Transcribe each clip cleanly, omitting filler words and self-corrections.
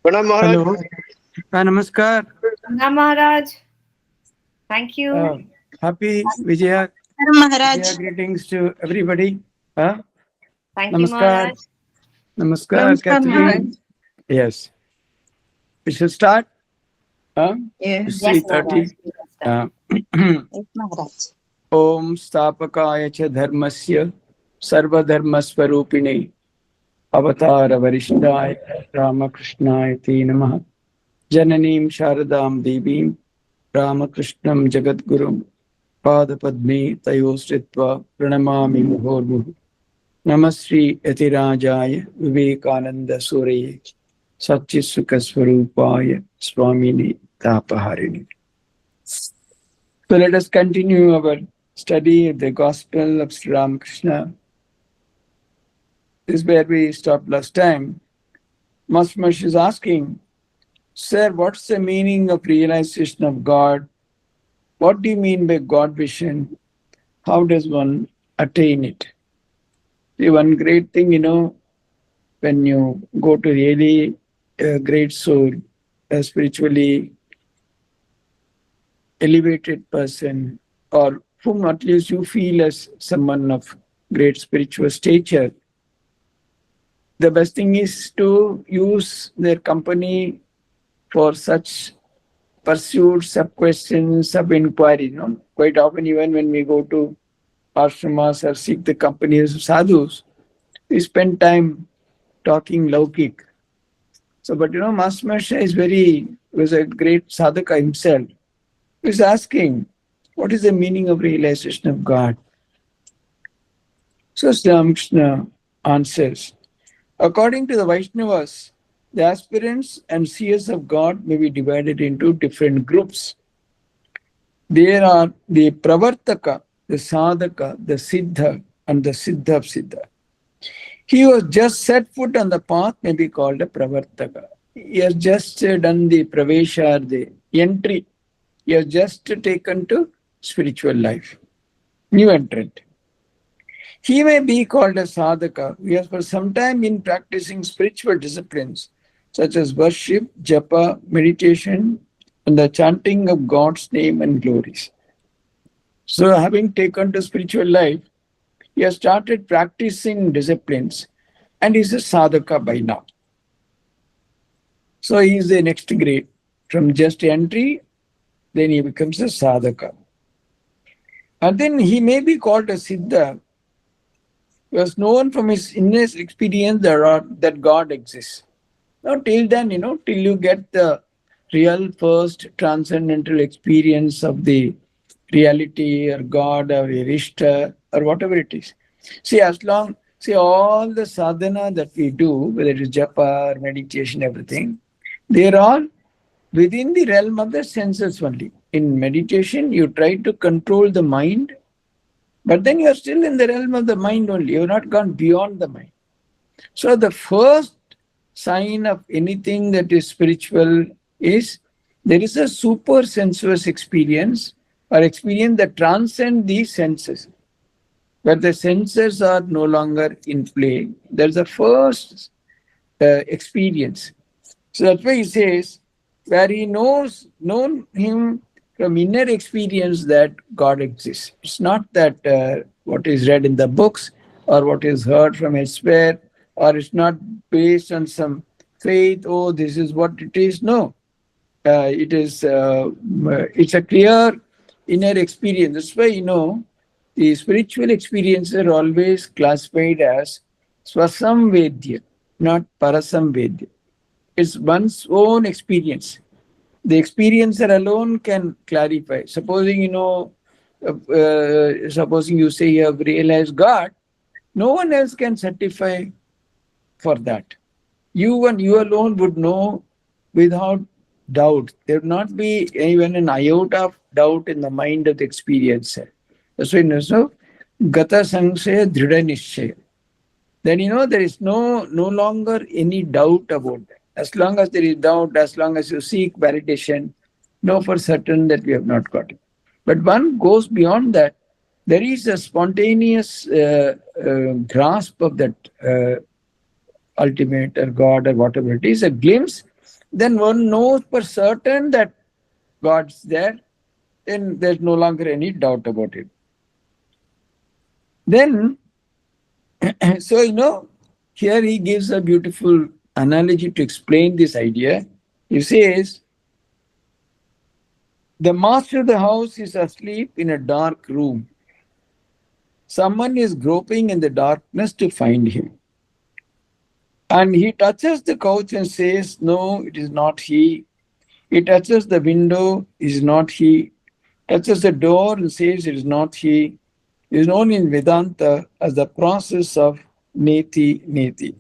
Pranam Maharaj. Hello. Namaskar. Pranam Maharaj. Thank you. Happy Vijaya. Maharaj. Vijaya greetings to everybody. Thank you, Namaskar. Maharaj. Namaskar, Namaskar, Maharaj. Catherine. Yes. We shall start. Yes. It's Yes, Maharaj. 3:30. Uh, Yes, Maharaj. Om Stapakaya cha Dharmasya Sarvadharmasvarupine Avatara Varishdaya Ramakrishnaya Te Namaha Jananim Sharadam Devim Ramakrishnam Jagadgurum Padapadme Tayostritva Pranamami Muhormuhu Namasri Yatirajaya Vivekananda Sureye Satchisukhasvarupaya Swamini Tapaharini. So let us continue our study of the Gospel of Sri Ramakrishna. This is where we stopped last time. Master is asking, Sir, what's the meaning of realization of God? What do you mean by God vision? How does one attain it? See, one great thing, when you go to really a great soul, a spiritually elevated person, or whom at least you feel as someone of great spiritual stature, the best thing is to use their company for such pursuits, sub-questions, sub-inquiries. Quite often, even when we go to ashramas or seek the company of sadhus, we spend time talking laukik. So, but Master Maharaj was a great sadhaka himself. He was asking, what is the meaning of realization of God? So Sri Ramakrishna answers, according to the Vaishnavas, the aspirants and seers of God may be divided into different groups. There are the Pravartaka, the Sadhaka, the Siddha, and the Siddha of Siddha. He who has just set foot on the path may be called a Pravartaka. He has just done the Pravesha, the entry. He has just taken to spiritual life. New entrant. He may be called a sadhaka who has for some time been practicing spiritual disciplines such as worship, japa, meditation, and the chanting of God's name and glories. So, having taken to spiritual life, he has started practicing disciplines and is a sadhaka by now. So, he is the next grade. From just entry, then he becomes a sadhaka. And then he may be called a siddha, who has known from his inner experience that God exists. Now, till then, till you get the real first transcendental experience of the reality or God or Irishta or whatever it is. See, all the sadhana that we do, whether it is japa or meditation, everything, they're all within the realm of the senses only. In meditation, you try to control the mind, but then you are still in the realm of the mind only. You have not gone beyond the mind. So the first sign of anything that is spiritual is there is a super sensuous experience or experience that transcends these senses, where the senses are no longer in play. There's a first experience. So that's why he says, where he known him from inner experience that God exists. It's not that what is read in the books or what is heard from elsewhere, or it's not based on some faith, oh, this is what it is. No, it's a clear inner experience. That's why, the spiritual experiences are always classified as Swasam Vedya, not Parasam Vedya. It's one's own experience. The experiencer alone can clarify. Supposing you say you have realized God, no one else can certify for that. You and you alone would know without doubt. There would not be even an iota of doubt in the mind of the experiencer. That's why Gata Sangsaya Dhrida Nishchaya. Then there is no longer any doubt about that. As long as there is doubt, as long as you seek validation, know for certain that we have not got it. But one goes beyond that. There is a spontaneous grasp of that ultimate or God or whatever it is, a glimpse, then one knows for certain that God's there, then there's no longer any doubt about it. Then, so here he gives a beautiful analogy to explain this idea. He says, the master of the house is asleep in a dark room. Someone is groping in the darkness to find him. And he touches the couch and says, no, it is not he. He touches the window, it is not he. Touches the door and says, it is not he. It is known in Vedanta as the process of neti neti.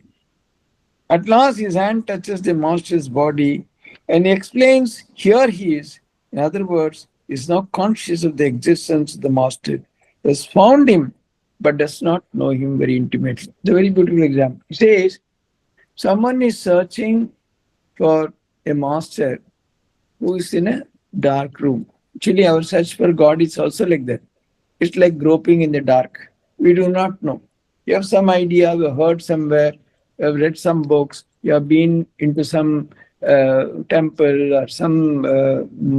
At last, his hand touches the master's body and he explains, here he is. In other words, he is now conscious of the existence of the master. He has found him, but does not know him very intimately. It's a very beautiful example. He says, someone is searching for a master who is in a dark room. Actually, our search for God is also like that. It's like groping in the dark. We do not know. You have some idea, you have heard somewhere, you have read some books, you have been into some temple or some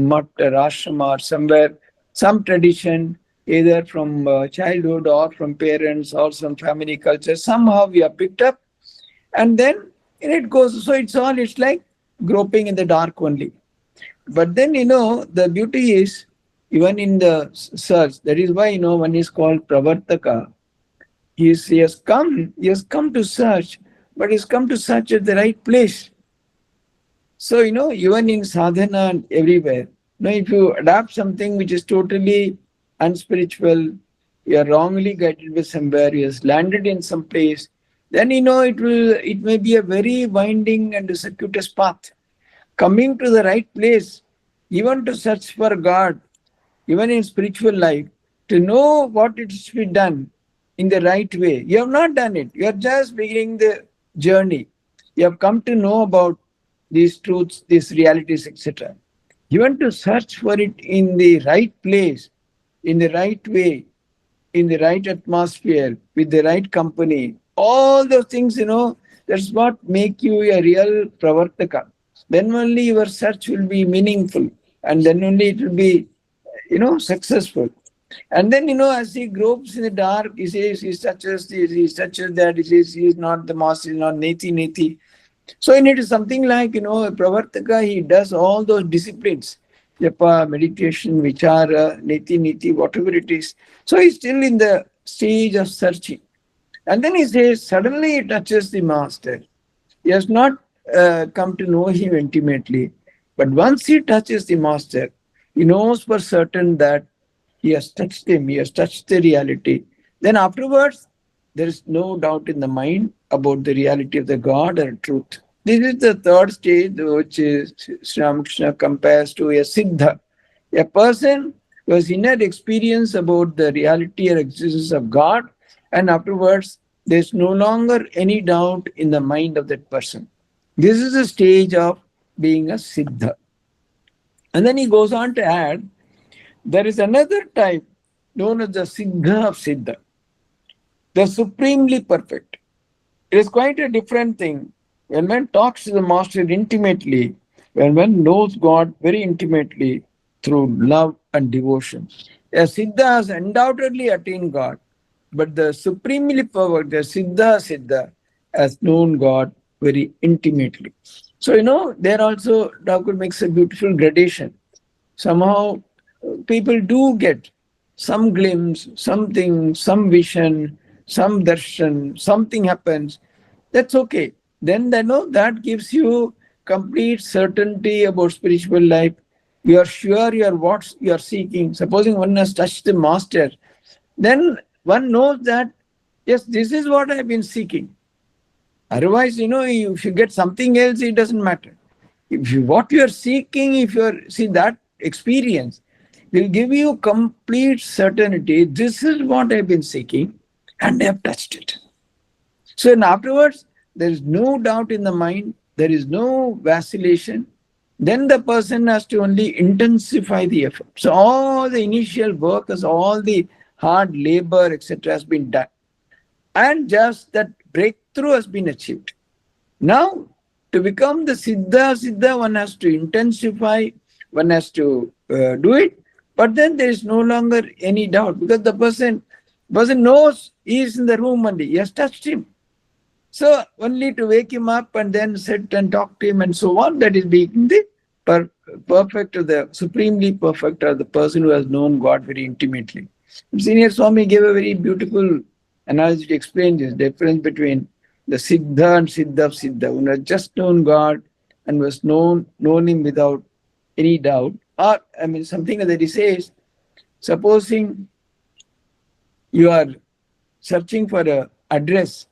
mutt or ashrama or somewhere, some tradition, either from childhood or from parents or some family culture. Somehow we are picked up and then it goes. So it's like groping in the dark only. But then, the beauty is, even in the search, that is why, one is called Pravartaka. He has come to search, but he's come to search at the right place. So, even in sadhana and everywhere, if you adapt something which is totally unspiritual, you are wrongly guided by somewhere, you has landed in some place, then, it may be a very winding and circuitous path. Coming to the right place, even to search for God, even in spiritual life, to know what it should be done in the right way. You have not done it. You are just beginning the journey. You have come to know about these truths, these realities, etc. You want to search for it in the right place, in the right way, in the right atmosphere, with the right company. All those things, that's what make you a real pravartaka. Then only your search will be meaningful, and then only it will be, successful. And then, as he gropes in the dark, he says, he touches this, he touches that, he says, he is not the master, he is not neti neti. So it is something like, a pravartaka, he does all those disciplines, japa, meditation, vichara, neti neti, whatever it is. So he's still in the stage of searching. And then he says, suddenly he touches the master. He has not come to know him intimately. But once he touches the master, he knows for certain that he has touched him, he has touched the reality. Then afterwards, there is no doubt in the mind about the reality of the God or truth. This is the third stage, which is Sri Ramakrishna compares to a siddha, a person who has inner experience about the reality or existence of God, and afterwards, there is no longer any doubt in the mind of that person. This is the stage of being a siddha. And then he goes on to add, there is another type known as the siddha of siddha, the supremely perfect. It is quite a different thing when one talks to the master intimately, when one knows God very intimately through love and devotion. A siddha has undoubtedly attained God, but the supremely perfect, the siddha, has known God very intimately. So, there also Thakur makes a beautiful gradation. Somehow people do get some glimpse, something, some vision, some darshan, something happens. That's okay. Then that gives you complete certainty about spiritual life. You are sure you are what you are seeking. Supposing one has touched the master, then one knows that, yes, this is what I have been seeking. Otherwise, if you get something else, it doesn't matter. What you are seeking, see that experience will give you complete certainty. This is what I have been seeking, and I have touched it. So afterwards, there is no doubt in the mind, there is no vacillation. Then the person has to only intensify the effort. So all the initial work, all the hard labor, etc., has been done. And just that breakthrough has been achieved. Now, to become the Siddha, one has to intensify, one has to do it, but then there is no longer any doubt because the person knows he is in the room and he has touched him. So only to wake him up and then sit and talk to him and so on, that is being the perfect or the supremely perfect or the person who has known God very intimately. Senior Swami gave a very beautiful analogy to explain this difference between the Siddha and Siddha of Siddha, who has just known God and was known him without any doubt. Or, I mean, something that he says, supposing you are searching for an address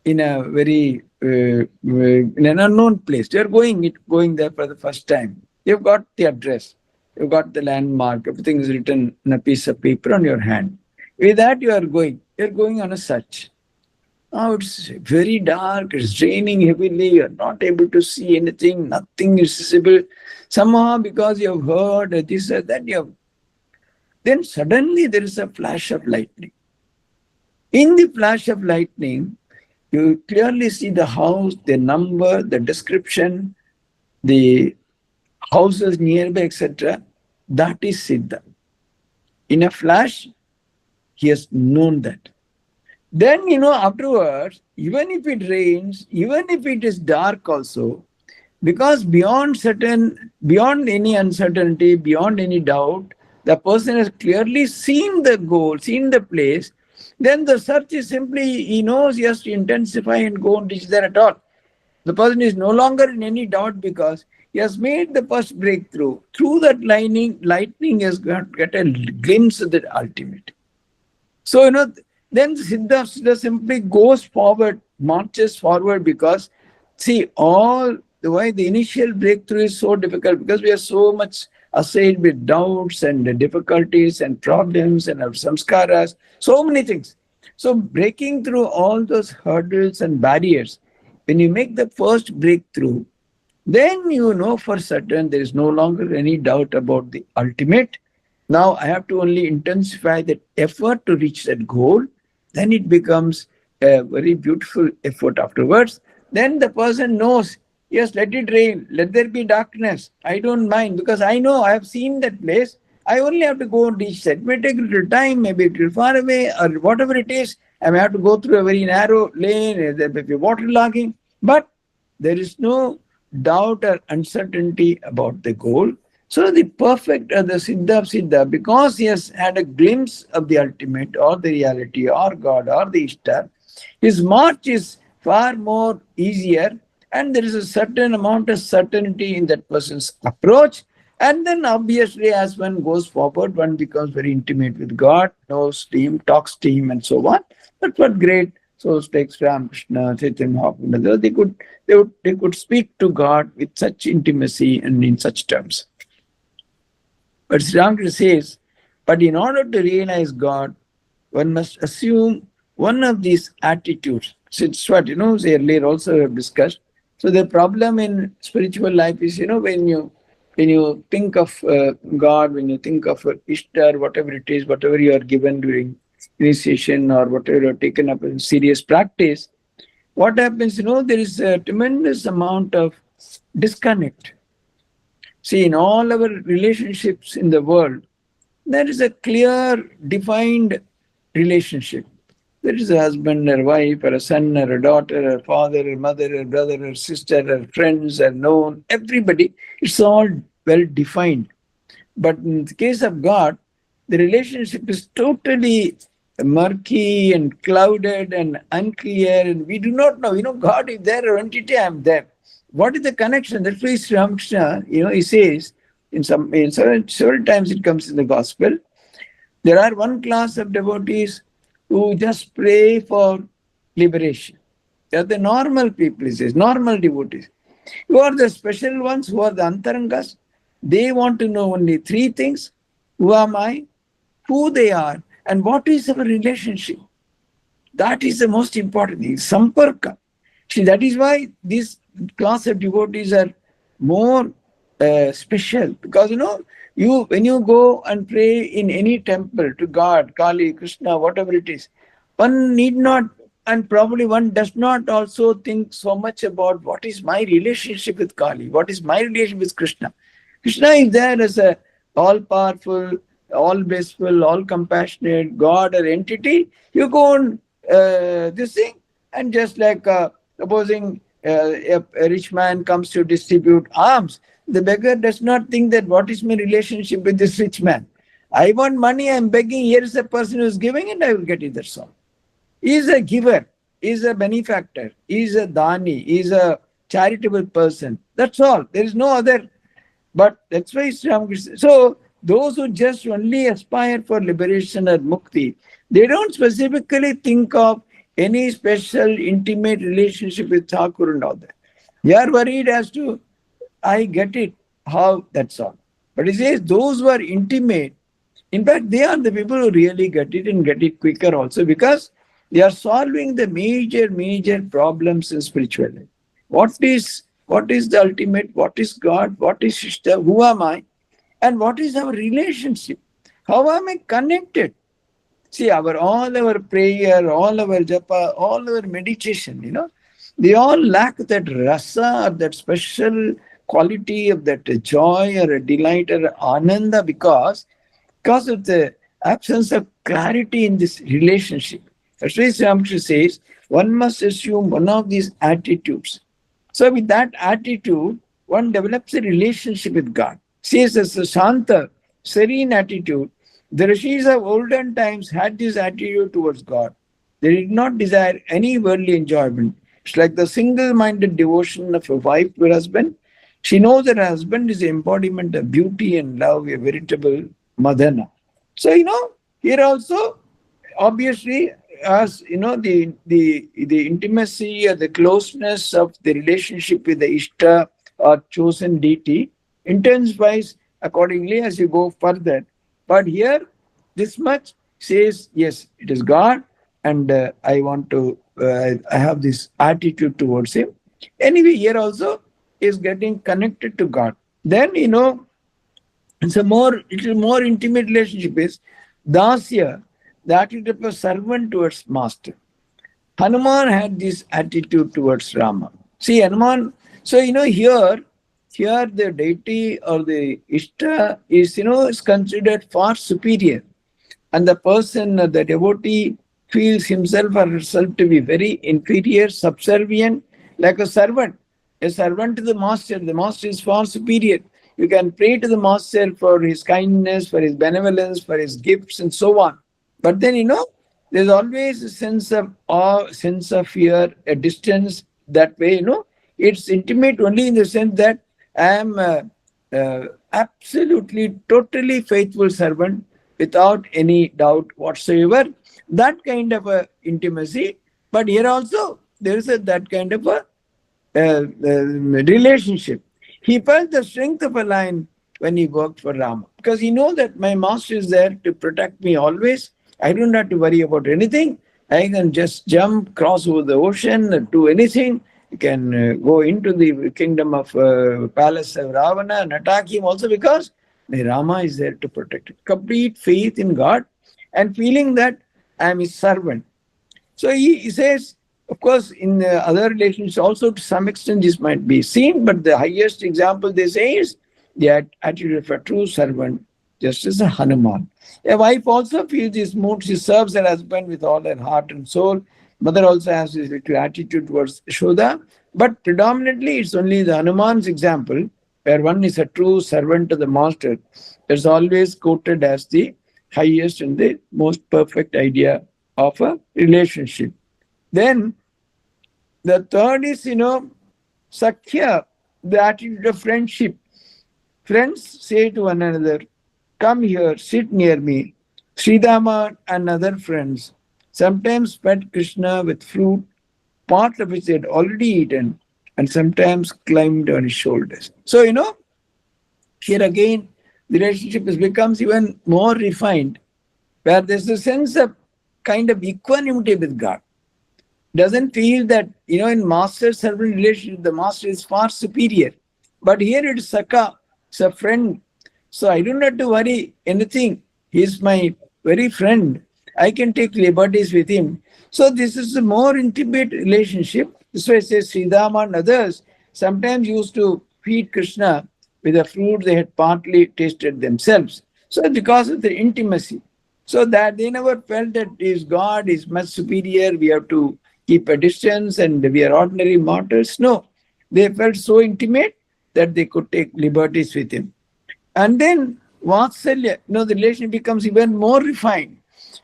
in a very in an unknown place. You're going there for the first time. You've got the address, you've got the landmark, everything is written on a piece of paper on your hand. With that you are going. You're going on a search. Now it's very dark, it's raining heavily, you're not able to see anything, nothing is visible. Somehow because you have heard this or that, then suddenly there is a flash of lightning. In the flash of lightning, you clearly see the house, the number, the description, the houses nearby, etc. That is Siddha. In a flash, he has known that. Then, afterwards, even if it rains, even if it is dark also, because beyond any uncertainty, beyond any doubt, the person has clearly seen the goal, seen the place, then the search is simply, he knows he has to intensify and go and reach there at all. The person is no longer in any doubt because he has made the first breakthrough. Through that lightning has got a glimpse of the ultimate. So, then Siddha simply goes forward, marches forward because, see, all the why the initial breakthrough is so difficult because we are so much assailed with doubts and difficulties and problems and our samskaras, so many things. So breaking through all those hurdles and barriers, when you make the first breakthrough, then you know for certain there is no longer any doubt about the ultimate. Now I have to only intensify that effort to reach that goal. Then it becomes a very beautiful effort afterwards. Then the person knows, yes, let it rain, let there be darkness. I don't mind because I know I have seen that place. I only have to go and reach that. It may take a little time, maybe a little far away, or whatever it is. I may have to go through a very narrow lane, there may be waterlogging, but there is no doubt or uncertainty about the goal. So the perfect, the Siddha of Siddha, because he has had a glimpse of the ultimate or the reality or God or the Ishtar, his march is far more easier and there is a certain amount of certainty in that person's approach. And then obviously as one goes forward, one becomes very intimate with God, knows Him, talks to Him and so on. That's what great souls like Ramakrishna, Chaitanya Mahaprabhu, they could speak to God with such intimacy and in such terms. But Sri Ramakrishna says, but in order to realize God, one must assume one of these attitudes. So it's what, they earlier also have discussed. So the problem in spiritual life is, when you think of God, when you think of Ishtar, whatever it is, whatever you are given during initiation or whatever you are taken up in serious practice, what happens, there is a tremendous amount of disconnect. See, in all our relationships in the world, there is a clear, defined relationship. There is a husband or wife, or a son or a daughter, or father or mother or brother or sister or friends or known, everybody. It's all well defined. But in the case of God, the relationship is totally murky and clouded and unclear, and we do not know. God is there or entity, I am there. What is the connection? That's why Sri Ramakrishna, he says, in several times it comes in the gospel, there are one class of devotees who just pray for liberation. They are the normal people, he says, normal devotees. Who are the special ones, who are the antarangas? They want to know only three things. Who am I? Who they are? And what is our relationship? That is the most important thing. Samparka. See, that is why this class of devotees are more special. Because, when you go and pray in any temple to God, Kali, Krishna, whatever it is, one need not and probably one does not also think so much about what is my relationship with Kali, what is my relationship with Krishna. Krishna is there as a all-powerful, all-blissful, all-compassionate God or entity. You go on this thing, and just like supposing a rich man comes to distribute alms, the beggar does not think that what is my relationship with this rich man. I want money, I'm begging, here is a person who is giving and I will get it, that's all. He is a giver, he is a benefactor, he is a dani, he is a charitable person. That's all. There is no other. But that's why Ramakrishna. So those who just only aspire for liberation or mukti, they don't specifically think of any special intimate relationship with Thakur and all that. They are worried as to, I get it, how, that's all. But he says those who are intimate, in fact, they are the people who really get it and get it quicker also, because they are solving the major problems in spirituality. What is the ultimate? What is God? What is Shishta? Who am I? And what is our relationship? How am I connected? See, all our prayer, all our japa, all our meditation, they all lack that rasa, or that special quality of that joy or a delight or ananda, because of the absence of clarity in this relationship. That's why Swami says one must assume one of these attitudes. So with that attitude, one develops a relationship with God. See, as a Shanta, serene attitude, the Rishis of olden times had this attitude towards God. They did not desire any worldly enjoyment. It's like the single-minded devotion of a wife to her husband. She knows that her husband is the embodiment of beauty and love, a veritable Madana. So, here also, obviously, as the intimacy or the closeness of the relationship with the Ishta or chosen deity intensifies accordingly as you go further. But here, this much says, yes, it is God, and I want to, I have this attitude towards Him. Anyway, here also is getting connected to God. Then, it's a little more intimate relationship is Dasya, the attitude of a servant towards master. Hanuman had this attitude towards Rama. See, Hanuman, so here the deity or the Ishta is considered far superior. And the person, the devotee, feels himself or herself to be very inferior, subservient, like a servant. A servant to the master is far superior. You can pray to the master for his kindness, for his benevolence, for his gifts, and so on. But then, there's always a sense of awe, sense of fear, a distance that way, It's intimate only in the sense that I am absolutely, totally faithful servant without any doubt whatsoever. That kind of a intimacy. But here also, there is that kind of a relationship. He felt the strength of a lion when he worked for Rama, because he knows that my master is there to protect me always. I don't have to worry about anything. I can just jump, cross over the ocean, do anything. You can go into the kingdom of palace of Ravana and attack him also, because my Rama is there to protect him. Complete faith in God and feeling that I am his servant. So he says, of course, in other relations also to some extent this might be seen, but the highest example they say is the attitude of a true servant, just as a Hanuman. A wife also feels this mood. She serves her husband with all her heart and soul. Mother also has this little attitude towards Yashoda. But predominantly, it's only the Hanuman's example, where one is a true servant to the master. It's always quoted as the highest and the most perfect idea of a relationship. Then, the third is, Sakhya, the attitude of friendship. Friends say to one another, come here, sit near me. Sridhama and other friends sometimes fed Krishna with fruit, part of which they had already eaten, and sometimes climbed on his shoulders. So, here again, the relationship becomes even more refined, where there's a sense of kind of equanimity with God. Doesn't feel that, in master-servant relationship, the master is far superior. But here it's Sakha, it's a friend. So I don't have to worry anything. He's my very friend. I can take liberties with him. So this is a more intimate relationship. This way it says Sridhama and others sometimes used to feed Krishna with a fruit they had partly tasted themselves. So because of the intimacy. So that they never felt that is God is much superior, we have to keep a distance and we are ordinary mortals. No, they felt so intimate that they could take liberties with him. And then Vatsalya, the relation becomes even more refined,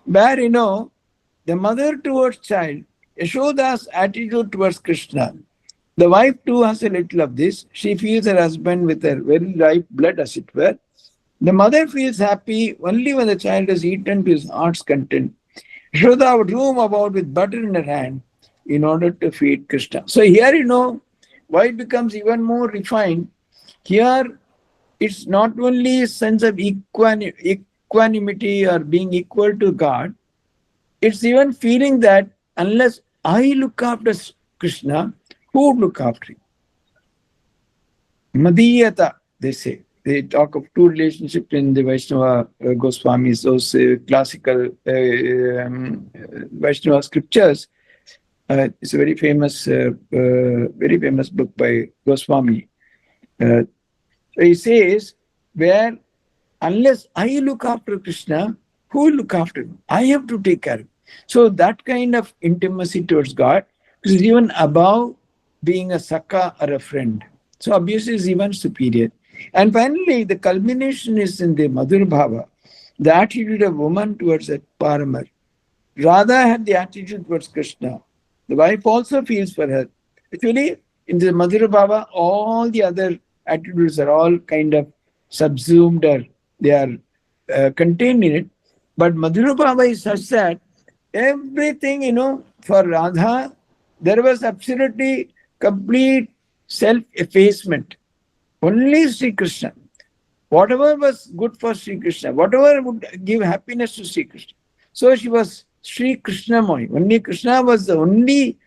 where, the mother towards child, Yashoda's attitude towards Krishna. The wife too has a little of this. She feels her husband with her very ripe blood, as it were. The mother feels happy only when the child is eaten to his heart's content. Yashoda would roam about with butter in her hand in order to feed Krishna. So here, why it becomes even more refined. Here, it's not only a sense of equanimity or being equal to God, it's even feeling that unless I look after Krishna, who would look after him? Madhyata, they say. They talk of two relationships in the Vaishnava Goswamis, those classical Vaishnava scriptures. It's a very famous book by Goswami. So he says, where unless I look after Krishna, who will look after him? I have to take care of him. So that kind of intimacy towards God is even above being a Sakha or a friend. So obviously is even superior. And finally, the culmination is in the Madhur Bhava, the attitude of woman towards a Paramar. Radha had the attitude towards Krishna. The wife also feels for her. Actually, in the Madhur Bhava, all the other attitudes are all kind of subsumed or they are contained in it. But Madhur Bhava is such that everything, for Radha, there was absolutely complete self-effacement. Only Sri Krishna. Whatever was good for Sri Krishna, whatever would give happiness to Sri Krishna. So she was Sri Krishna Mohi. Only Krishna was the only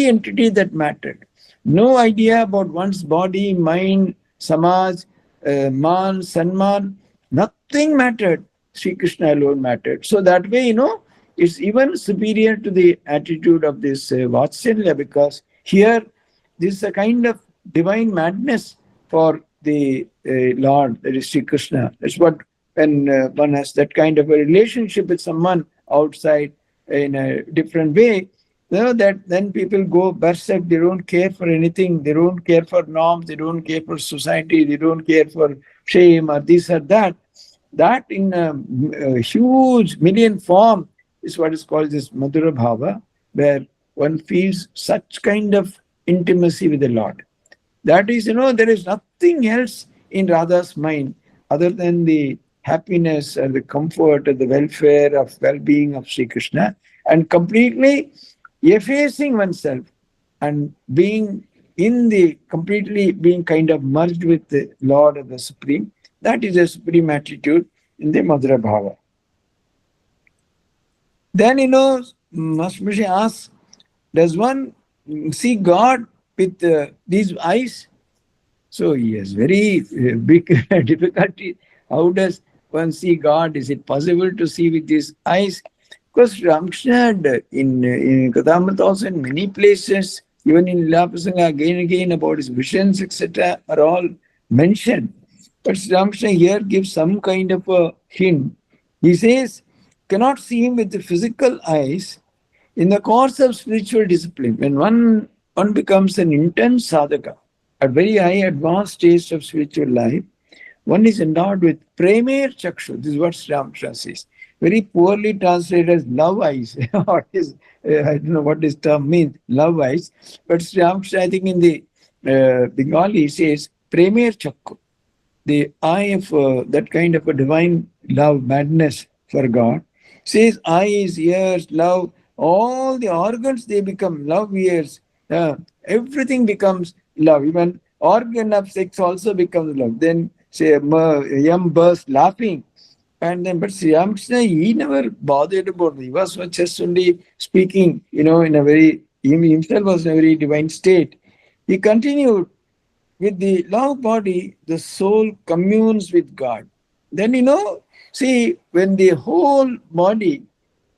entity that mattered. No idea about one's body, mind, samaj, man, sanman. Nothing mattered. Sri Krishna alone mattered. So that way, it's even superior to the attitude of this Vatsalya, because here this is a kind of divine madness for the Lord, that is Sri Krishna. That's what, when one has that kind of a relationship with someone outside in a different way, that then people go berserk. They don't care for anything. They don't care for norms. They don't care for society. They don't care for shame or this or that. That in a huge million form is what is called this Madhura Bhava, where one feels such kind of intimacy with the Lord. That is, there is nothing else in Radha's mind other than the happiness and the comfort and the welfare of well-being of Sri Krishna, and completely effacing oneself and being completely being kind of merged with the Lord of the Supreme. That is a supreme attitude in the Madhura Bhava. Then, Masmishi asks, does one see God with these eyes? So he has very big difficulty. How does one see God? Is it possible to see with these eyes? Because Ramkrishna had in Kathamrita also in many places, even in Lila again and again about his visions, etc., are all mentioned. But Ramkrishna here gives some kind of a hint. He says, cannot see him with the physical eyes. In the course of spiritual discipline, when one becomes an intense sadhaka, at very high advanced stage of spiritual life, one is endowed with Premer Chakshu. This is what Sri Ramakrishna says. Very poorly translated as love eyes. I don't know what this term means, love eyes. But Sri Ramakrishna, I think in the Bengali, says Premer Chakku, the eye of that kind of a divine love, madness for God. Says eyes, ears, love, all the organs, they become love ears. Everything becomes love. Even organ of sex also becomes love. Then say Yam burst laughing. And then, but Sri Ramakrishna, he never bothered about it. He was just only speaking, in a very, he himself was in a very divine state. He continued, with the love body, the soul communes with God. Then, see, when the whole body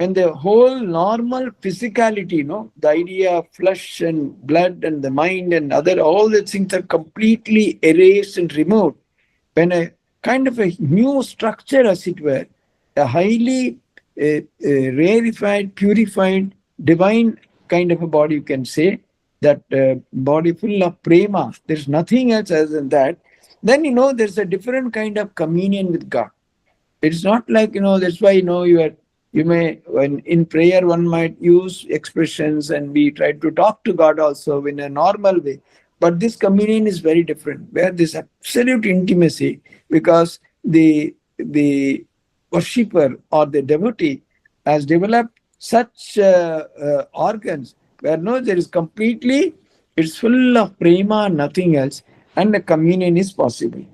when the whole normal physicality, the idea of flesh and blood and the mind and all the things are completely erased and removed, when a kind of a new structure, as it were, a highly rarefied, purified, divine kind of a body, you can say, that body full of prema, there's nothing else other than that, then there's a different kind of communion with God. It's not like, that's why, you may, when in prayer, one might use expressions and we try to talk to God also in a normal way. But this communion is very different, where this absolute intimacy, because the worshipper or the devotee has developed such organs where there is completely, it's full of prema, nothing else, and the communion is possible.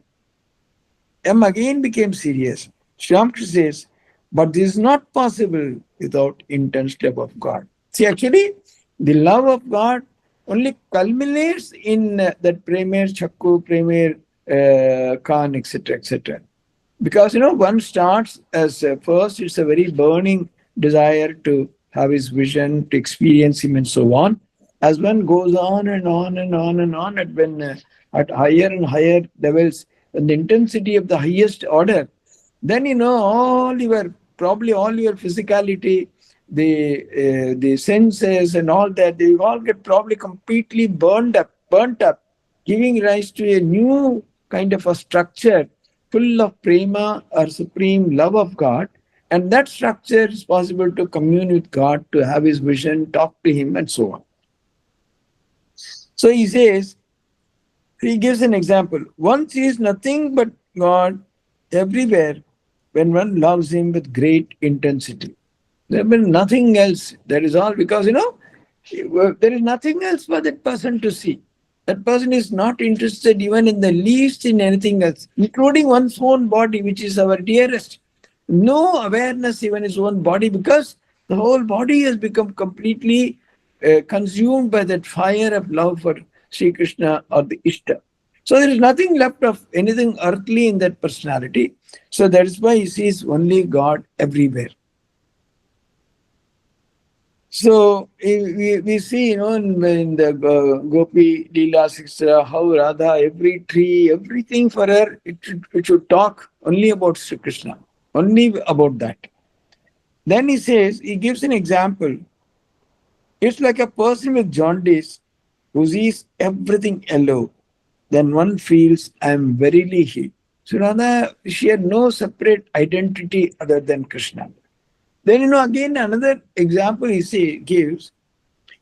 M again became serious. Sri Ramakrishna says, but this is not possible without intense love of God. See, actually, the love of God only culminates in that Premier Chakku, Premier Khan, etc., etc. Because, one starts as first, it's a very burning desire to have his vision, to experience him, and so on. As one goes on and on and on and on, at higher and higher levels, and the intensity of the highest order, then all your physicality, the senses and all that, they all get probably completely burnt up, giving rise to a new kind of a structure full of prema or supreme love of God. And that structure is possible to commune with God, to have his vision, talk to him, and so on. So he says, he gives an example. One sees nothing but God everywhere when one loves him with great intensity. There will be nothing else. That is all, because there is nothing else for that person to see. That person is not interested even in the least in anything else, including one's own body, which is our dearest. No awareness even his own body, because the whole body has become completely consumed by that fire of love for Sri Krishna or the Ishta. So there is nothing left of anything earthly in that personality. So that is why he sees only God everywhere. So we see, in the Gopi Leelas, etc., how Radha, every tree, everything for her, it should talk only about Sri Krishna, only about that. Then he gives an example. It's like a person with jaundice who sees everything yellow. Then one feels, I am verily he. So Radha, she had no separate identity other than Krishna. Then, again another example he gives,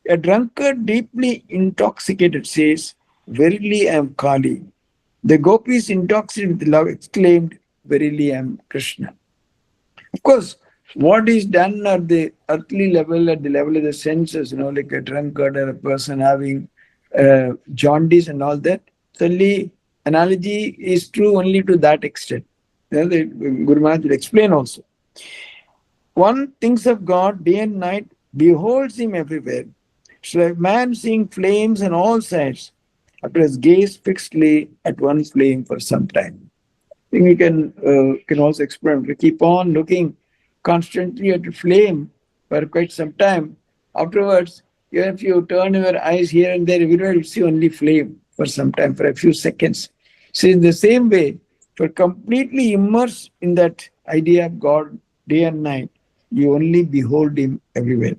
a drunkard deeply intoxicated says, verily I am Kali. The gopis intoxicated with love exclaimed, verily I am Krishna. Of course, what is done at the earthly level, at the level of the senses, like a drunkard or a person having jaundice and all that, certainly analogy is true only to that extent. The Guru Maharaj will explain also. One thinks of God day and night, beholds him everywhere. It's like man seeing flames on all sides, after his gaze fixedly at one flame for some time. I think we can also experiment. We keep on looking constantly at a flame for quite some time. Afterwards, even if you turn your eyes here and there, everywhere you see only flame for some time, for a few seconds. So in the same way, for completely immersed in that idea of God day and night, you only behold him everywhere.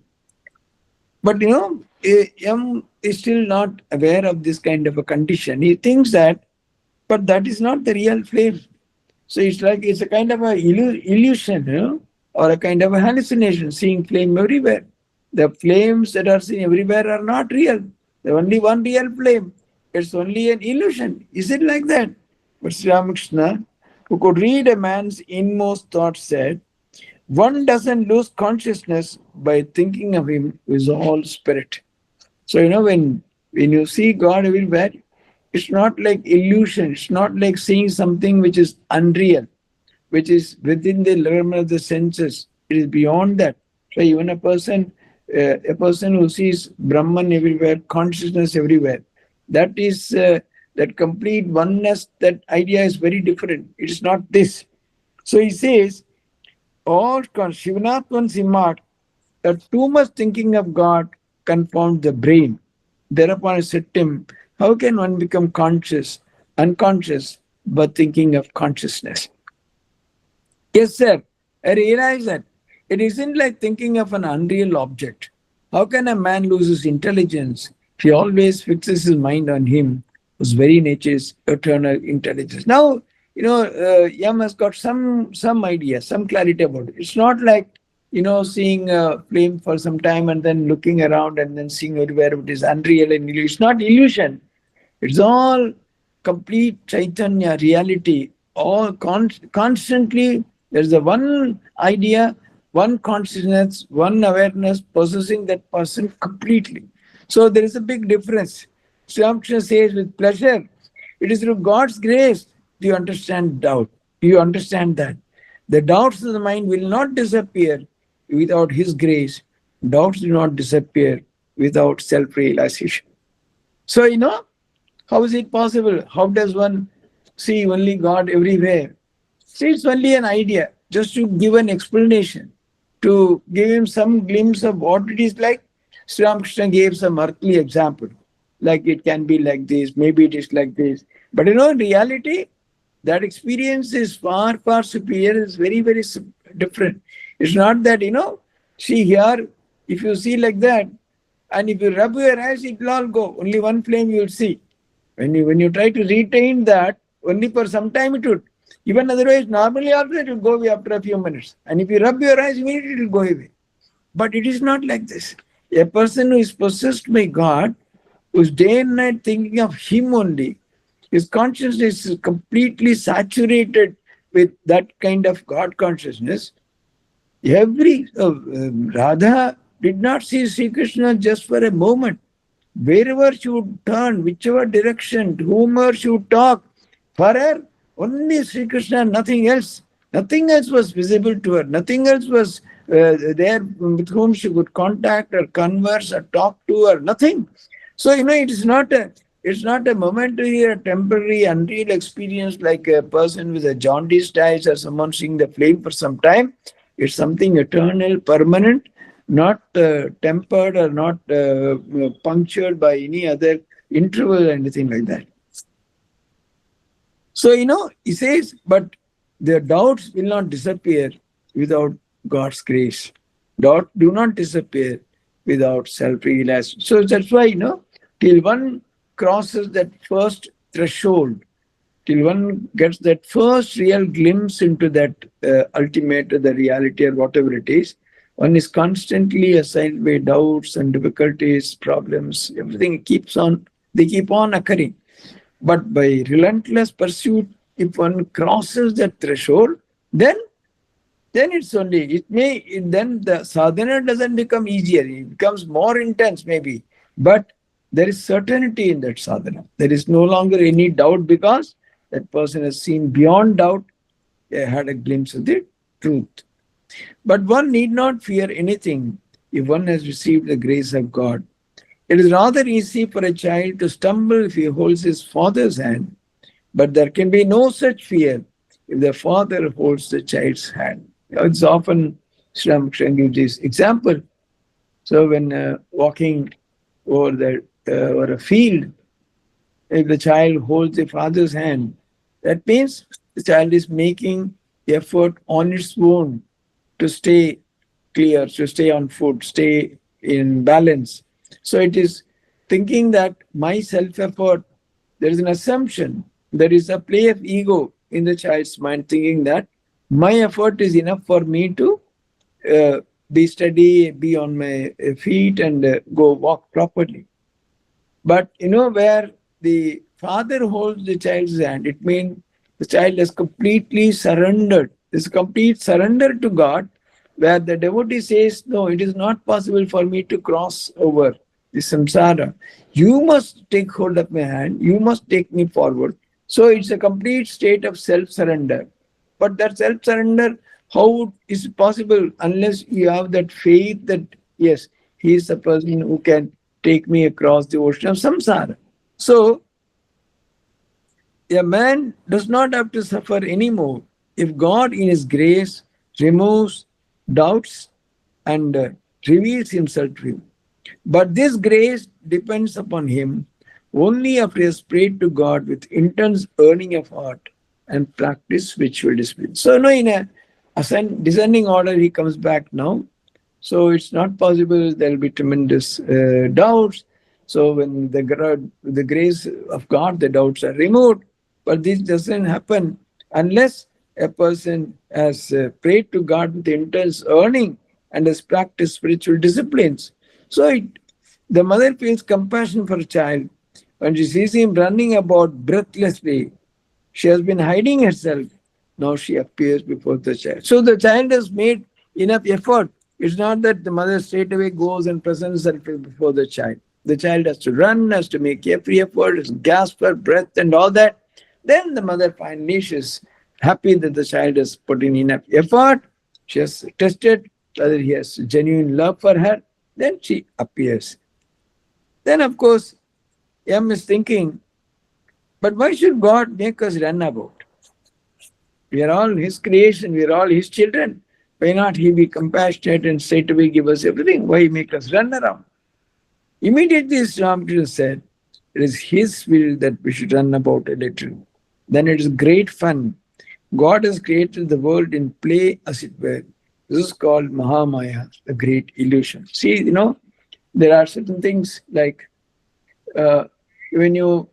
But M is still not aware of this kind of a condition. He thinks that, but that is not the real flame. So it's a kind of a illusion, or a kind of a hallucination, seeing flame everywhere. The flames that are seen everywhere are not real. There's only one real flame. It's only an illusion. Is it like that? But Sri Ramakrishna, who could read a man's inmost thoughts, said, one doesn't lose consciousness by thinking of him who is all spirit. So, when you see God everywhere, it's not like illusion. It's not like seeing something which is unreal, which is within the realm of the senses. It is beyond that. So even a person who sees Brahman everywhere, consciousness everywhere, that is that complete oneness, that idea is very different. It is not this. So he says, all Shivanatman Simmat, too much thinking of God confounds the brain. Thereupon I said to him, how can one become unconscious, but thinking of consciousness? Yes, sir. I realize that it isn't like thinking of an unreal object. How can a man lose his intelligence if he always fixes his mind on him, whose very nature is eternal intelligence? Now, Yam has got some idea, some clarity about it. It's not like seeing a flame for some time and then looking around and then seeing everywhere it is unreal and illusion. It's not illusion. It's all complete Chaitanya reality. All constantly, there's the one idea, one consciousness, one awareness possessing that person completely. So there is a big difference. Sri Ramakrishna says with pleasure, it is through God's grace you understand doubt. You understand that. The doubts of the mind will not disappear without His grace. Doubts do not disappear without self-realization. So, how is it possible? How does one see only God everywhere? See, it's only an idea, just to give an explanation, to give him some glimpse of what it is like. Sri Ramakrishna gave some earthly example, like it can be like this, maybe it is like this. But in reality, that experience is far, far superior, it's very, very different. It's not that, see here, if you see like that, and if you rub your eyes, it will all go. Only one flame you will see. When you try to retain that, only for some time it would. Even otherwise, normally also it will go away after a few minutes. And if you rub your eyes, immediately it will go away. But it is not like this. A person who is possessed by God, who is day and night thinking of Him only, his consciousness is completely saturated with that kind of God consciousness. Radha did not see Sri Krishna just for a moment. Wherever she would turn, whichever direction, to whomever she would talk, for her, only Sri Krishna, nothing else. Nothing else was visible to her. Nothing else was there with whom she could contact or converse or talk to or nothing. So, it's not a momentary or temporary unreal experience like a person with a jaundiced eyes or someone seeing the flame for some time. It's something eternal, permanent, not tempered or not punctured by any other interval or anything like that. So, he says, but the doubts will not disappear without God's grace. Doubts do not disappear without self-realization. So that's why, till one crosses that first threshold, till one gets that first real glimpse into that ultimate, the reality or whatever it is, one is constantly assailed by doubts and difficulties, problems, everything they keep on occurring. But by relentless pursuit, if one crosses that threshold, then it's only, then the sadhana doesn't become easier, it becomes more intense maybe. But there is certainty in that sadhana. There is no longer any doubt because that person has seen beyond doubt, had a glimpse of the truth. But one need not fear anything if one has received the grace of God. It is rather easy for a child to stumble if he holds his father's hand, but there can be no such fear if the father holds the child's hand. It's often Sri Ramakrishna gives this example. So when walking over a field, if the child holds the father's hand, that means the child is making effort on its own to stay clear, to stay on foot, stay in balance. So it is thinking that my self-effort, there is an assumption, there is a play of ego in the child's mind, thinking that my effort is enough for me to be steady, be on my feet and go walk properly. But where the father holds the child's hand, it means the child has completely surrendered. This complete surrender to God, where the devotee says, no, it is not possible for me to cross over the samsara. You must take hold of my hand. You must take me forward. So it's a complete state of self-surrender. But that self-surrender, how is it possible unless you have that faith that, yes, he is the person who can take me across the ocean of samsara. So a man does not have to suffer anymore if God in His grace removes doubts and reveals himself to him. But this grace depends upon him only after he has prayed to God with intense earning of heart and practice spiritual discipline. So, no, in a descending order, he comes back now. So it's not possible. There will be tremendous doubts. So when the grace of God, the doubts are removed. But this doesn't happen unless a person has prayed to God with intense earning and has practiced spiritual disciplines. So the mother feels compassion for a child when she sees him running about breathlessly. She has been hiding herself. Now she appears before the child. So the child has made enough effort. It's not that the mother straight away goes and presents herself before the child. The child has to run, has to make every effort, has gasp for breath and all that. Then the mother finally, she's happy that the child has put in enough effort. She has tested whether he has genuine love for her. Then she appears. Then, of course, M is thinking, but why should God make us run about? We are all His creation. We are all His children. Why not He be compassionate and straightaway give us everything? Why make us run around? Immediately, Ramakrishna said, it is His will that we should run about a little. Then it is great fun. God has created the world in play, as it were. This is called Mahamaya, the great illusion. See, there are certain things like when you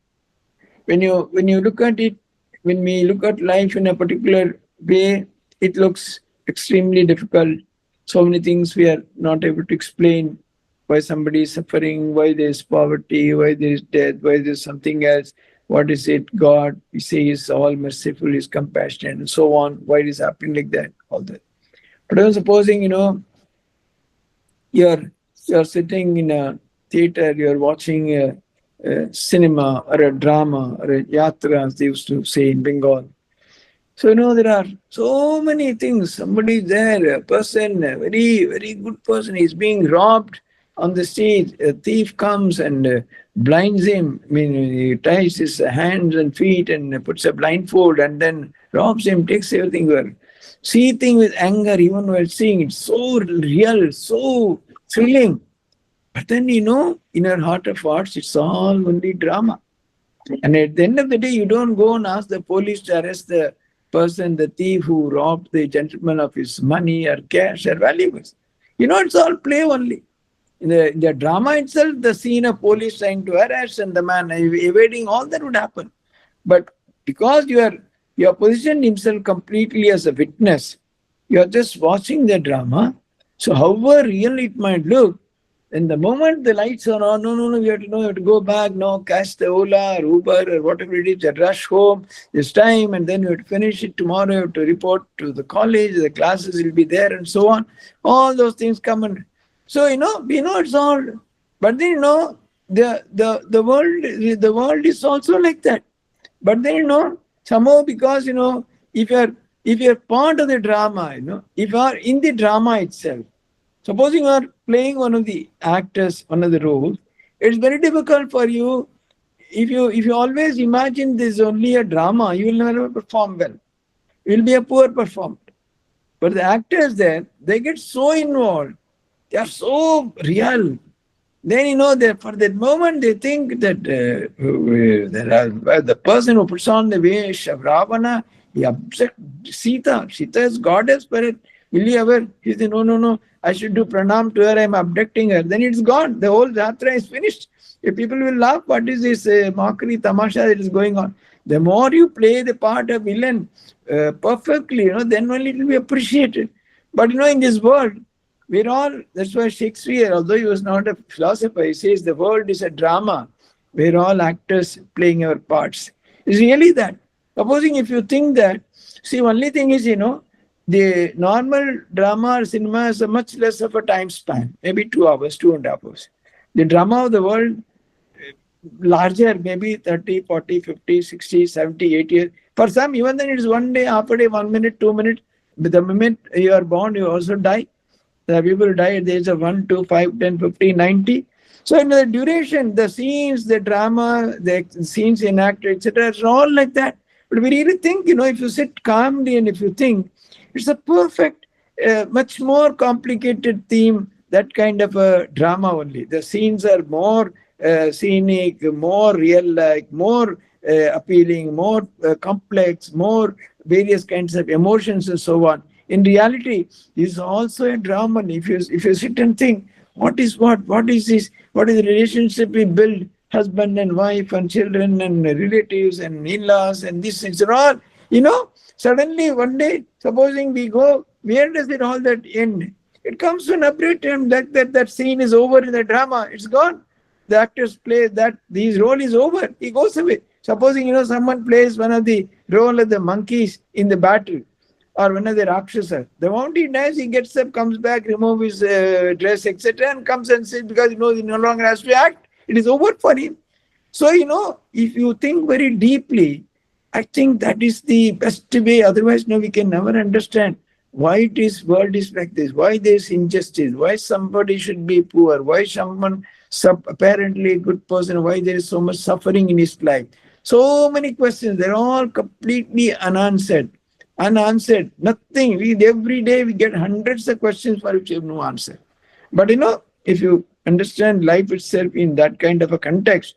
look at it, when we look at life in a particular way, it looks extremely difficult. So many things we are not able to explain. Why somebody is suffering, why there is poverty, why there is death, why there is something else. What is it? God, we say, is all merciful, is compassionate, and so on. Why it is happening like that? All that. But I'm supposing, you're sitting in a theater, you're watching a cinema or a drama or a yatra, as they used to say in Bengal. So, there are so many things. Somebody there, a person, a very, very good person, is being robbed on the stage. A thief comes and blinds him. I mean, he ties his hands and feet and puts a blindfold and then robs him, takes everything. Well, seething with anger even while seeing it. So real, so thrilling. But then, in her heart of hearts, it's all only drama. And at the end of the day, you don't go and ask the police to arrest the person, the thief who robbed the gentleman of his money or cash or valuables. It's all play only. In the drama itself, the scene of police trying to arrest and the man evading, all that would happen. But because you are positioned himself completely as a witness, you are just watching the drama. So however real it might look, and the moment the lights are on, no, you have to go back, catch the Ola or Uber or whatever it is, rush home, this time, and then you have to finish it tomorrow, you have to report to the college, the classes will be there and so on. All those things come and so, we know it's all, but then, the world is also like that. But then, somehow because, if you're part of the drama, if you are in the drama itself, supposing you are playing one of the actors, one of the roles, it's very difficult for you. If you always imagine this is only a drama, you will never perform well. You will be a poor performer. But the actors there, they get so involved. They are so real. Then, for that moment, they think that the person who puts on the vesh of Ravana, he upset Sita. Sita is goddess, but will he ever? He said, no, I should do pranam to her, I'm abducting her. Then it's gone. The whole yatra is finished. If people will laugh, what is this mockery, tamasha that is going on? The more you play the part of villain perfectly, then only it will be appreciated. But, in this world, we're all, that's why Shakespeare, although he was not a philosopher, he says the world is a drama. We're all actors playing our parts. It's really that. Supposing if you think that, see, only thing is, the normal drama or cinema is a much less of a time span, maybe 2 hours, 2.5 hours. The drama of the world, larger, maybe 30, 40, 50, 60, 70, 80 years. For some, even then it is 1 day, half a day, 1 minute, 2 minutes. But the moment you are born, you also die. The people die at the age of 1, 2, 5, 10, 15, 90. So in the duration, the scenes, the drama, the scenes enacted, etc., it's all like that. But we really think, if you sit calmly and if you think, it's a perfect, much more complicated theme that kind of a drama only. The scenes are more scenic, more real-like, more appealing, more complex, more various kinds of emotions and so on. In reality, is also a drama. If you sit and think, what is this? What is the relationship we build? Husband and wife and children and relatives and in-laws and this things are all, suddenly one day, supposing we go, where does it all that end? It comes to an abrupt end, like that scene is over in the drama, it's gone. The actors play that, his role is over, he goes away. Supposing, someone plays one of the role of the monkeys in the battle, or one of the Rakshasa. The moment he dies, he gets up, comes back, removes his dress, etc., and comes and sits because he knows he no longer has to act. It is over for him. So, if you think very deeply, I think that is the best way. Otherwise, we can never understand why world is like this, why there is injustice, why somebody should be poor, why someone apparently a good person, why there is so much suffering in his life. So many questions, they're all completely unanswered. Nothing. Every day we get hundreds of questions for which we have no answer. But if you understand life itself in that kind of a context,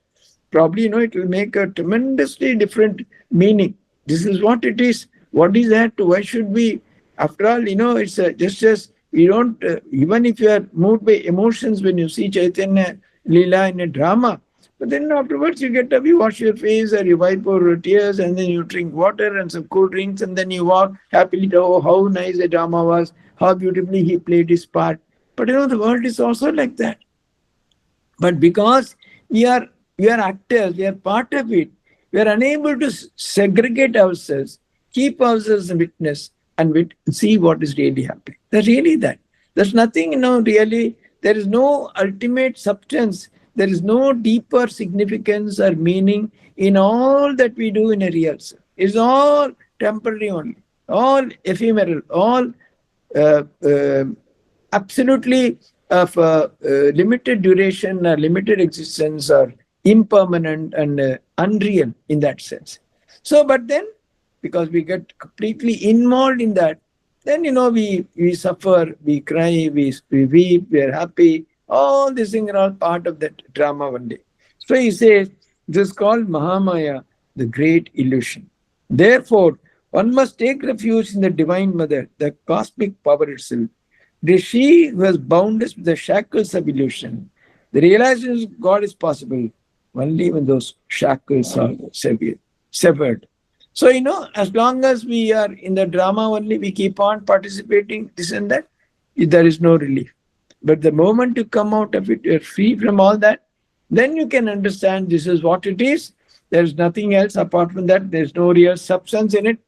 probably it will make a tremendously different meaning. This is what it is. What is that? Why should we? After all, it's just as we don't. Even if you are moved by emotions when you see Chaitanya Leela in a drama, but then afterwards you get up, you wash your face or you wipe your tears, and then you drink water and some cool drinks, and then you walk happily. Oh, how nice the drama was! How beautifully he played his part. But the world is also like that. But because we are actors, we are part of it, we are unable to segregate ourselves, keep ourselves a witness, and see what is really happening. There's really that. There's nothing, really, there is no ultimate substance, there is no deeper significance or meaning in all that we do in a real self. It's all temporary only, all ephemeral, all absolutely of limited duration, limited existence, or impermanent and unreal in that sense. So, but then, because we get completely involved in that, then we suffer, we cry, we weep, we are happy. All these things are all part of that drama one day. So he says, this is called Mahamaya, the great illusion. Therefore, one must take refuge in the Divine Mother, the cosmic power itself. She was bound us with the shackles of illusion. The realization of God is possible only when those shackles are severed. So, as long as we are in the drama only, we keep on participating, this and that, there is no relief. But the moment you come out of it, you're free from all that, then you can understand this is what it is. There's nothing else apart from that. There's no real substance in it.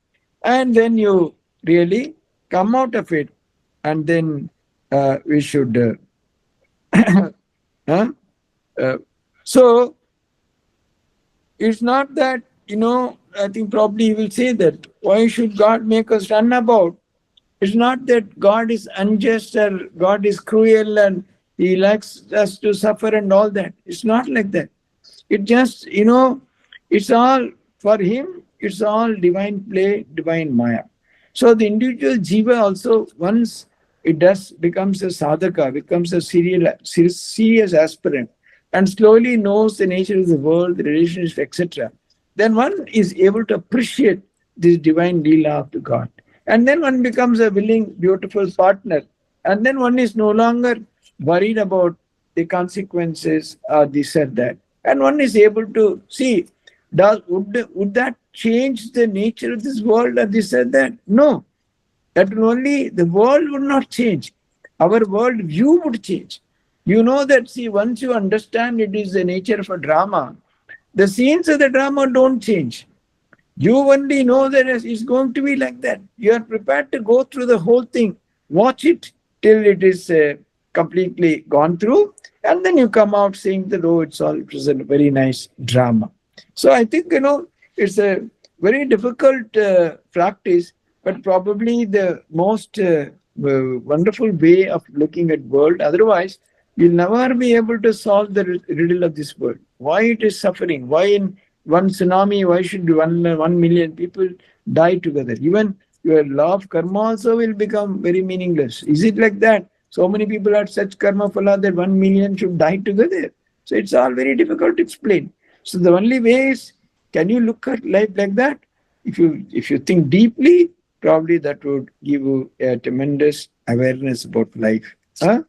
And then you really come out of it. And then we should... so, it's not that, I think probably he will say that, why should God make us run about? It's not that God is unjust or God is cruel and he likes us to suffer and all that. It's not like that. It just, it's all for him, it's all divine play, divine maya. So the individual jiva also, once it becomes a sadhaka, becomes a serious aspirant, and slowly knows the nature of the world, the relationships, etc., then one is able to appreciate this divine leela of the God. And then one becomes a willing, beautiful partner. And then one is no longer worried about the consequences or this or that. And one is able to see, would that change the nature of this world or this or that? No. That only the world would not change. Our world view would change. That, once you understand it is the nature of a drama, the scenes of the drama don't change. You only know that it's going to be like that. You are prepared to go through the whole thing, watch it till it is completely gone through, and then you come out saying that, oh, it was a very nice drama. So I think, it's a very difficult practice, but probably the most wonderful way of looking at world. Otherwise, you'll never be able to solve the riddle of this world. Why it is suffering? Why in one tsunami, why should 1 million people die together? Even your law of karma also will become very meaningless. Is it like that? so many people had such karma phala that 1 million should die together. So it's all very difficult to explain. So the only way is, can you look at life like that? If you think deeply, probably that would give you a tremendous awareness about life. Huh?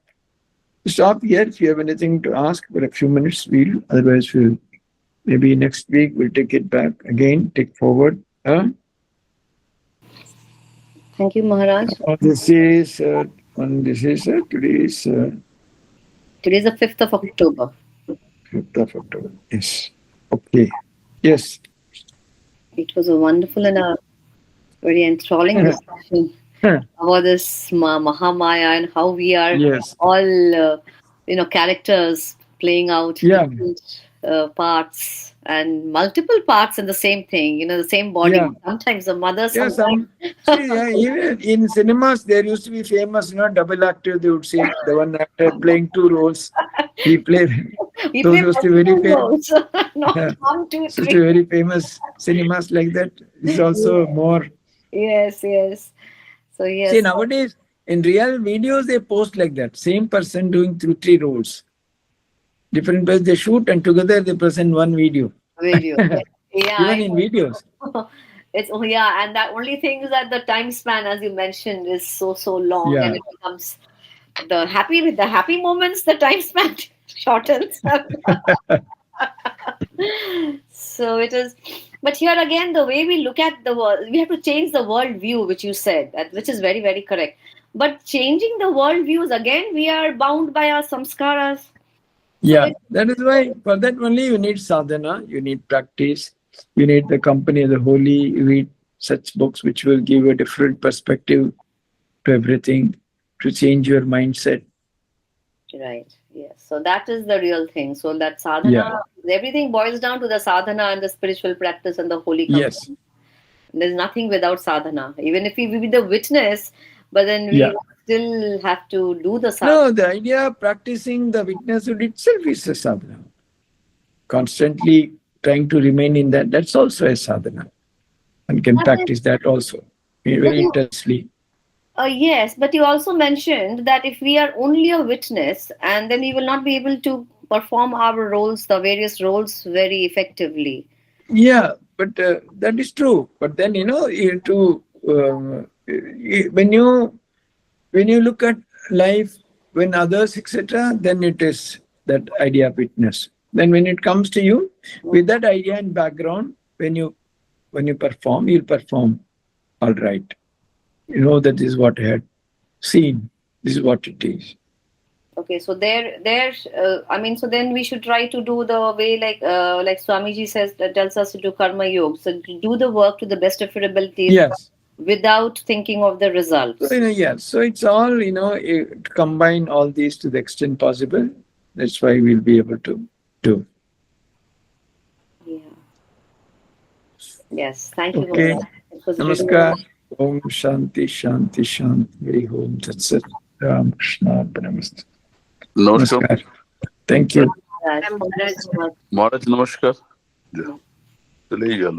Stop here. If you have anything to ask for a few minutes, we'll. Otherwise, we'll maybe next week we'll take it back again, take forward. Huh? Thank you, Maharaj. This is today is Today is the 5th of October. 5th of October. Yes. Okay. Yes. It was a wonderful and a very enthralling discussion about this Mahamaya and how we are Yes. all, characters playing out Yeah. different parts and multiple parts in the same thing, the same body. Yeah. Sometimes the mother, Yeah, sometimes. even in cinemas, there used to be famous, double actor. They would say the one actor playing two roles. He played. We Those play used to be very multiple famous. roles. Not Yeah. 1, 2, Used to 3. be very famous cinemas like that. This is also more. Yes, yes. So yes. See, nowadays in real videos they post like that. Same person doing 3 roles. Different ways they shoot and together they present one video. Video. Yeah. Even in videos. It's and that only thing is that the time span, as you mentioned, is so long, Yeah. and it becomes the happy moments. The time span shortens. So it is. But here again, the way we look at the world, we have to change the world view, which you said, which is very, very correct. But changing the world views again, we are bound by our samskaras. Yeah, that is why for that only you need sadhana, you need practice, you need the company of the holy, you read such books which will give you a different perspective to everything, to change your mindset. Right. Yes. So that is the real thing. So that sadhana, everything boils down to the sadhana and the spiritual practice and the holy company. Yes. There's nothing without sadhana. Even if we be the witness, but then we still have to do the sadhana. No, the idea of practicing the witnesshood itself is a sadhana. Constantly trying to remain in that, that's also a sadhana. One can practice that also very intensely. Yes, but you also mentioned that if we are only a witness, and then we will not be able to perform our roles, the various roles, very effectively. Yeah, but that is true. But then when you look at life, when others, etc., then it is that idea of witness. Then when it comes to you, with that idea and background, when you perform, you'll perform all right. You know that this is what I had seen. This is what it is. Okay, so so then we should try to do the way like Swamiji says, tells us to do karma yoga. So do the work to the best of your abilities. Yes. Without thinking of the results. So, so it's all, to combine all these to the extent possible. That's why we'll be able to do. Yeah. Yes, thank you. Okay. Namaskar. Really Om Shanti Shanti Shanti. Om Tat Ram Krishna Namaste. Namaskar. Thank you. Maharaj, namaskar. चले ही गया